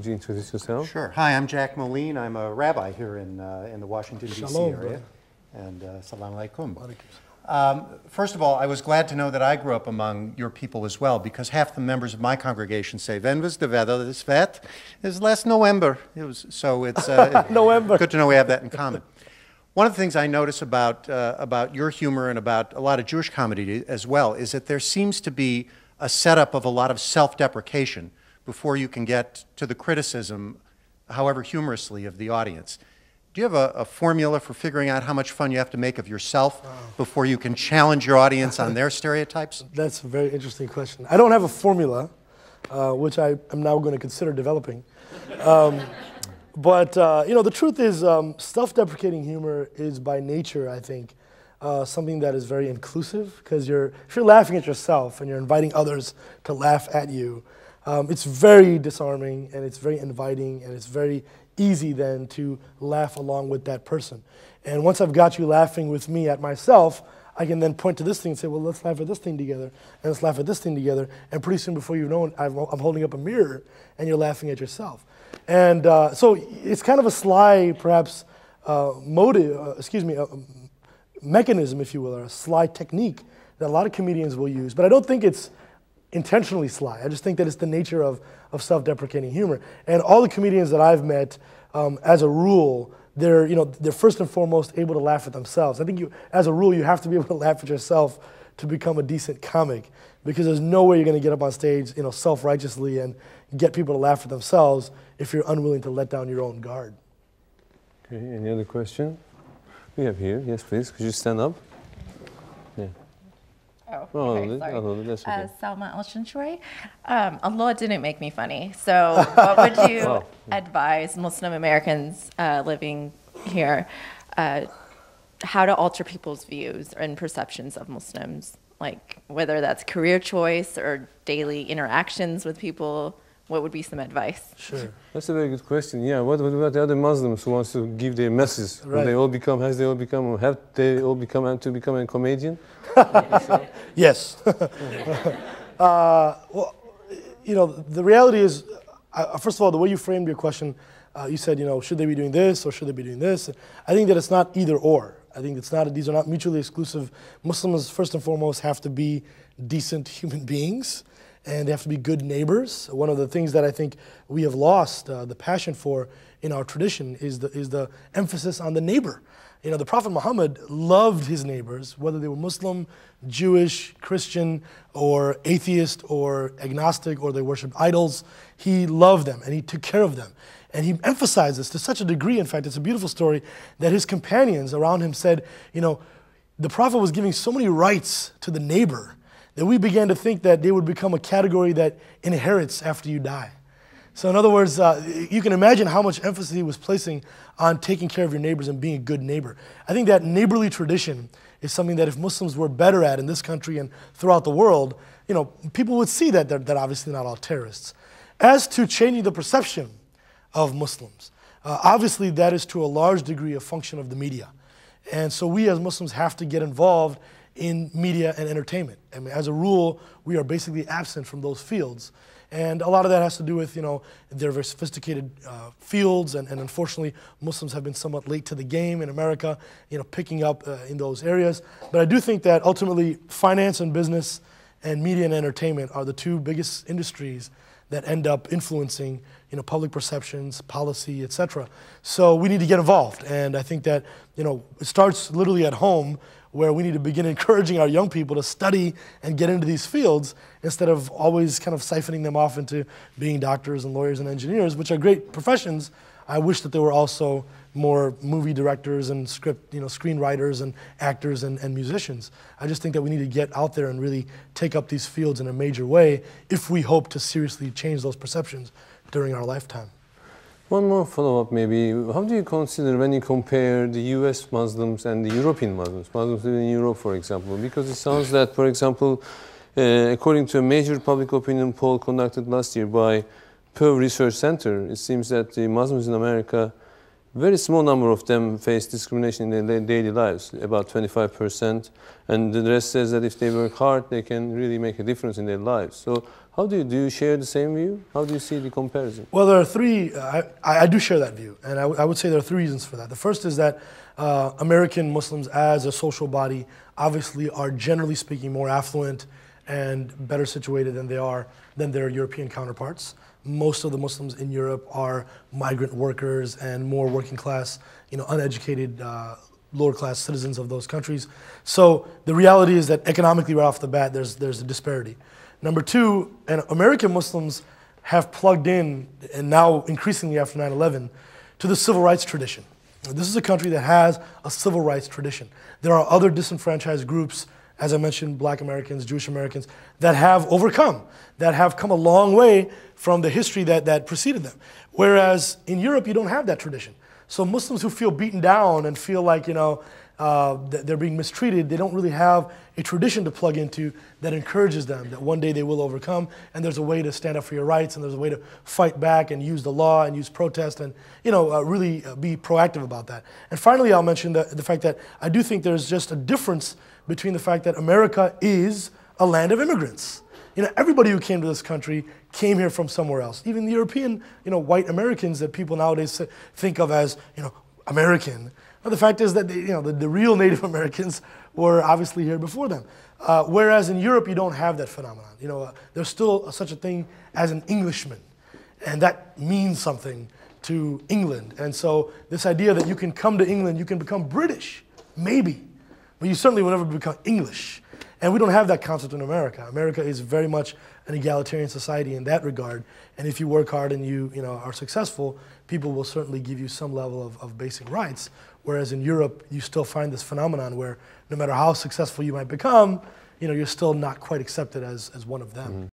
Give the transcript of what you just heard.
Could you introduce yourself? Sure. Hi, I'm Jack Moline. I'm a rabbi here in the Washington, D.C. Shalom, area. And salam alaikum. First of all, I was glad to know that I grew up among your people as well, because half the members of my congregation say, "When was the weather this wet?" Is last November. So it's November. Good to know we have that in common. One of the things I notice about your humor and about a lot of Jewish comedy as well is that there seems to be a setup of a lot of self-deprecation before you can get to the criticism, however humorously, of the audience. Do you have a formula for figuring out how much fun you have to make of yourself before you can challenge your audience on their stereotypes? That's a very interesting question. I don't have a formula, which I am now going to consider developing. But the truth is, self-deprecating humor is by nature, I think, something that is very inclusive, because if you're laughing at yourself and you're inviting others to laugh at you, it's very disarming and it's very inviting and it's very easy then to laugh along with that person. And once I've got you laughing with me at myself, I can then point to this thing and say, well, let's laugh at this thing together, and let's laugh at this thing together, and pretty soon before you know it, I'm holding up a mirror and you're laughing at yourself. And so it's kind of a sly, perhaps, mechanism, if you will, or a sly technique that a lot of comedians will use, but I don't think it's intentionally sly. I just think that it's the nature of self-deprecating humor. And all the comedians that I've met, as a rule, they're first and foremost able to laugh at themselves. I think as a rule, you have to be able to laugh at yourself to become a decent comic, because there's no way you're going to get up on stage, self-righteously and get people to laugh at themselves if you're unwilling to let down your own guard. Okay, any other question? We have here, yes, please. Could you stand up? Yeah. Oh, okay, sorry. That's okay. Salma Al-Shanshuri. Allah didn't make me funny. So what would you advise Muslim Americans living here how to alter people's views and perceptions of Muslims? Like whether that's career choice or daily interactions with people, what would be some advice? Sure. That's a very good question. Yeah, what about the other Muslims who wants to give their message? Right. Have they all become to become a comedian? Yes. Well, the reality is, first of all, the way you framed your question, you said, should they be doing this or should they be doing this? I think that it's not either or. I think these are not mutually exclusive. Muslims, first and foremost, have to be decent human beings, and they have to be good neighbors. One of the things that I think we have lost the passion for in our tradition is the emphasis on the neighbor. The Prophet Muhammad loved his neighbors, whether they were Muslim, Jewish, Christian, or atheist, or agnostic, or they worshiped idols. He loved them, and he took care of them. And he emphasized this to such a degree, in fact, it's a beautiful story, that his companions around him said, the Prophet was giving so many rights to the neighbor that we began to think that they would become a category that inherits after you die. So in other words, you can imagine how much emphasis he was placing on taking care of your neighbors and being a good neighbor. I think that neighborly tradition is something that if Muslims were better at in this country and throughout the world, people would see that they're obviously not all terrorists. As to changing the perception of Muslims, obviously that is to a large degree a function of the media. And so we as Muslims have to get involved in media and entertainment. I mean, as a rule, we are basically absent from those fields. And a lot of that has to do with, they're very sophisticated fields, and unfortunately, Muslims have been somewhat late to the game in America, picking up in those areas. But I do think that ultimately, finance and business and media and entertainment are the two biggest industries that end up influencing, public perceptions, policy, etc. So we need to get involved. And I think that, it starts literally at home, where we need to begin encouraging our young people to study and get into these fields instead of always kind of siphoning them off into being doctors and lawyers and engineers, which are great professions. I wish that there were also more movie directors and screenwriters and actors and musicians. I just think that we need to get out there and really take up these fields in a major way if we hope to seriously change those perceptions during our lifetime. One more follow-up maybe. How do you consider when you compare the US Muslims and the European Muslims living in Europe, for example? Because it sounds that, for example, according to a major public opinion poll conducted last year by Pew Research Center, it seems that the Muslims in America, very small number of them face discrimination in their daily lives, about 25%, and the rest says that if they work hard, they can really make a difference in their lives. So How do you share the same view? How do you see the comparison? Well, there are three, I do share that view, and I would say there are three reasons for that. The first is that American Muslims as a social body obviously are generally speaking more affluent and better situated than their European counterparts. Most of the Muslims in Europe are migrant workers and more working class, uneducated, lower class citizens of those countries. So the reality is that economically right off the bat, there's a disparity. Number two, and American Muslims have plugged in, and now increasingly after 9/11, to the civil rights tradition. This is a country that has a civil rights tradition. There are other disenfranchised groups, as I mentioned, Black Americans, Jewish Americans, that have overcome, that have come a long way from the history that preceded them. Whereas in Europe, you don't have that tradition. So Muslims who feel beaten down and feel like, that they're being mistreated, they don't really have a tradition to plug into that encourages them that one day they will overcome, and there's a way to stand up for your rights, and there's a way to fight back and use the law and use protest and really be proactive about that. And finally, I'll mention the fact that I do think there's just a difference between the fact that America is a land of immigrants. Everybody who came to this country came here from somewhere else. Even the European, white Americans that people nowadays think of as, American. But the fact is that the real Native Americans were obviously here before them. Whereas in Europe, you don't have that phenomenon. There's still such a thing as an Englishman, and that means something to England. And so this idea that you can come to England, you can become British, maybe, but you certainly will never become English. And we don't have that concept in America. America is very much an egalitarian society in that regard. And if you work hard and you are successful, people will certainly give you some level of basic rights. Whereas in Europe, you still find this phenomenon where no matter how successful you might become, you're still not quite accepted as one of them.